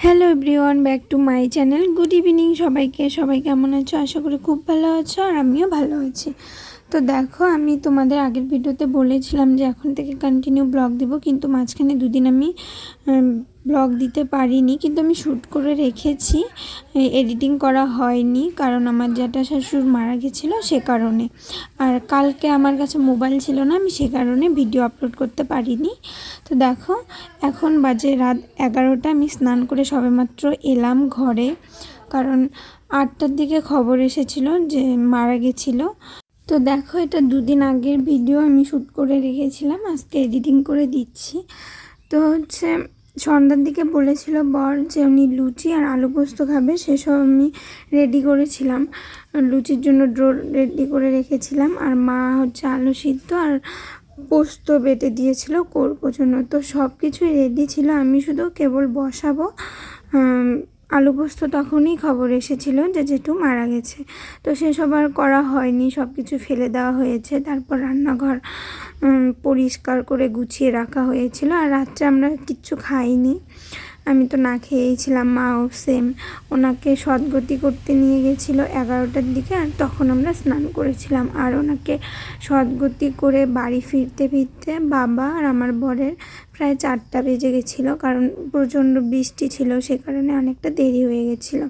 Hello everyone, back to my channel. Good evening সবাইকে। সবাই কেমন আছো? আশা করি খুব ভালো আছো, আর আমিও ভালো আছি। তো দেখো, আমি তোমাদের আগের ভিডিওতে বলেছিলাম যে এখন থেকে কন্টিনিউ ব্লগ দিব, কিন্তু মাঝখানে দুদিন আমি ব্লগ দিতে পারিনি, কিন্তু আমি শ্যুট করে রেখেছি, এডিটিং করা হয়নি, কারণ আমার জ্যাঠা শাশুড় মারা গেছিলো সে কারণে। আর কালকে আমার কাছে মোবাইল ছিল না, আমি সে কারণে ভিডিও আপলোড করতে পারিনি। তো দেখো, এখন বাজে রাত 11টা। আমি স্নান করে সবেমাত্র এলাম ঘরে, কারণ 8টার দিকে খবর এসেছিলো যে মারা গেছিলো। তো দেখো, এটা দুদিন আগের ভিডিও আমি শ্যুট করে রেখেছিলাম, আজকে এডিটিং করে দিচ্ছি। তো হচ্ছে সন্ধ্যার দিকে বলেছিল বর যে উনি লুচি আর আলু পোস্ত খাবে, সেসব আমি রেডি করেছিলাম। লুচির জন্য ডো রেডি করে রেখেছিলাম, আর মা হচ্ছে আলু সিদ্ধ আর পোস্ত বেটে দিয়েছিল করবো জন্য। তো সব কিছুই রেডি ছিল, আমি শুধু কেবল বসাবো। আলু পোস্ত তখনই খবর এসেছিল যে জেঠু মারা গেছে, তো সেসব আর করা হয়নি, সব কিছু ফেলে দেওয়া হয়েছে। তারপর রান্নাঘর পরিষ্কার করে গুছিয়ে রাখা হয়েছিল, আর রাত্রে আমরা কিচ্ছু খাইনি, আমি তো না খেয়েছিলাম। মাও সেম, ওনাকে সদ্গতি করতে নিয়ে গেছিলো 11টার দিকে, আর তখন আমরা স্নান করেছিলাম। আর ওনাকে সদ্গতি করে বাড়ি ফিরতে ফিরতে বাবা আর আমার বরের প্রায় 4টা বেজে গেছিলো, কারণ প্রচণ্ড বৃষ্টি ছিল, সে কারণে অনেকটা দেরি হয়ে গেছিলো।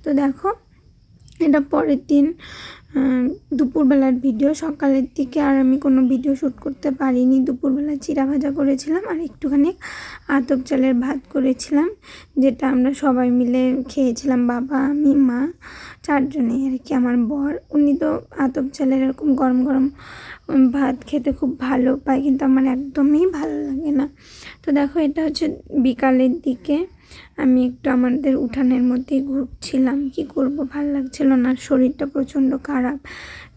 তো দেখো, এটা পরের দিন দুপুরবেলার ভিডিও। সকালের দিকে আর আমি কোনো ভিডিও শ্যুট করতে পারিনি। দুপুরবেলা চিড়া ভাজা করেছিলাম আর একটুখানি আতপ চালের ভাত করেছিলাম, যেটা আমরা সবাই মিলে খেয়েছিলাম, বাবা, আমি, মা, 4 জনেই আর কি। আমার বর, উনি তো আতপ চালের এরকম গরম গরম ভাত খেতে খুব ভালো পায়, কিন্তু আমার একদমই ভালো লাগে না। তো দেখো, এটা হচ্ছে বিকালের দিকে। আমি একটু আমাদের উঠানের মধ্যেই ঘুরছিলাম, কি করব, ভালো লাগছিল না, শরীরটা প্রচণ্ড খারাপ।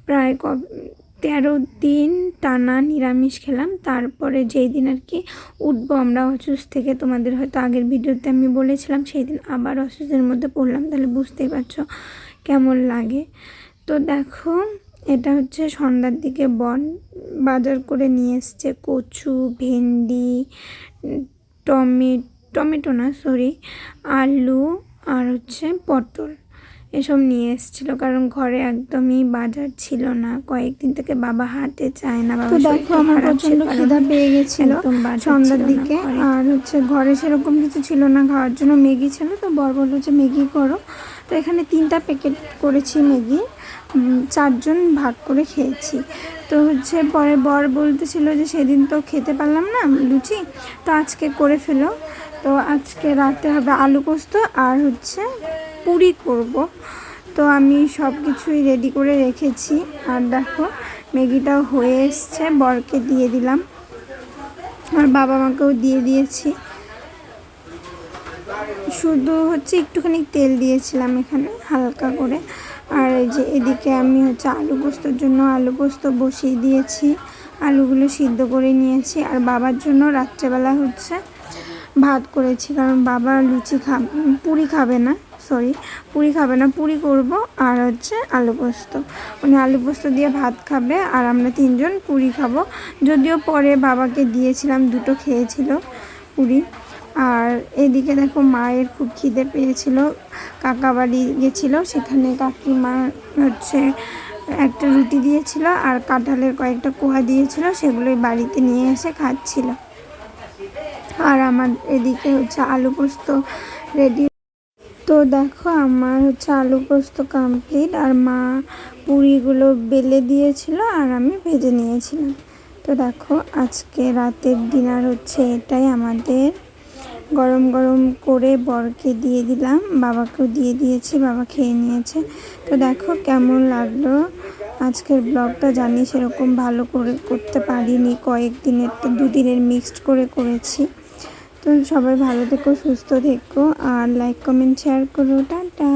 প্রায় 13 দিন টানা নিরামিষ খেলাম। তারপরে যেই দিন আর কি উঠবো আমরা অসুস্থ থেকে, তোমাদের হয়তো আগের ভিডিওতে আমি বলেছিলাম, সেই দিন আবার অসুস্থের মধ্যে পড়লাম, তাহলে বুঝতেই পারছো কেমন লাগে। তো দেখো, এটা হচ্ছে সন্ধ্যার দিকে বাজার করে নিয়ে এসছে কচু, ভেন্ডি, টমেটো না সরি আলু, আর হচ্ছে পটল, এসব নিয়ে এসেছিলো, কারণ ঘরে একদমই বাজার ছিল না। কয়েকদিন থেকে বাবা হাটে যায় না। তো দেখো, আমার প্রচণ্ড খিদা পেয়ে গেছিলো সন্ধ্যার দিকে, আর হচ্ছে ঘরে সেরকম কিছু ছিল না খাওয়ার জন্য। ম্যাগি ছিল, তো বর বললো যে ম্যাগি করো। তো এখানে 3টা প্যাকেট করেছি ম্যাগি, 4 জন ভাগ করে খেয়েছি। তো হচ্ছে পরে বর বলতেছিল যে সেদিন তো খেতে পারলাম না লুচি, তো আজকে করে ফেলো। তো আজকে রাতে হবে আলু পোস্ত আর হচ্ছে পুরি করব। তো আমি সব কিছুই রেডি করে রেখেছি, আর দেখো ম্যাগিটাও হয়ে এসছে, বরকে দিয়ে দিলাম, আর বাবা মাকেও দিয়ে দিয়েছি। শুধু হচ্ছে একটুখানি তেল দিয়েছিলাম এখানে হালকা করে। আর এই যে এদিকে আমি হচ্ছে আলু পোস্তর জন্য আলু পোস্ত বসিয়ে দিয়েছি, আলুগুলো সিদ্ধ করে নিয়েছি। আর বাবার জন্য রাত্রেবেলা হচ্ছে ভাত করেছি, কারণ বাবা পুরি খাবে না, পুরি করব। আর হচ্ছে আলু পোস্ত, উনি আলু পোস্ত দিয়ে ভাত খাবে, আর আমরা 3 জন পুরি খাবো। যদিও পরে বাবাকে দিয়েছিলাম, 2টো খেয়েছিল পুরি। আর এদিকে দেখো, মায়ের খুব খিদে পেয়েছিল, কাকা বাড়ি গেছিলো, সেখানে কাকিমা হচ্ছে একটা রুটি দিয়েছিল আর কাঁঠালের কয়েকটা কোয়া দিয়েছিল, সেগুলোই বাড়িতে নিয়ে এসে খাচ্ছিল। আর আমার এদিকে হচ্ছে আলু পোস্ত রেডি। তো দেখো, আমার হচ্ছে আলু পোস্ত কমপ্লিট, আর মা পুরিগুলো বেলে দিয়েছিল আর আমি ভেজে নিয়েছিলাম। তো দেখো, আজকে রাতের ডিনার হচ্ছে এটাই আমাদের। গরম গরম করে বরকে দিয়ে দিলাম, বাবাকেও দিয়ে দিয়েছি, বাবা খেয়ে নিয়েছে। তো দেখো কেমন লাগলো আজকের ব্লগটা। জানি সেরকম ভালো করে করতে পারিনি, কয়েকদিনের 2 দিনের মিক্সড করে করেছি। তো সবাই ভালো থেকো, সুস্থ থেকো, আর লাইক কমেন্ট শেয়ার করো। টাটা।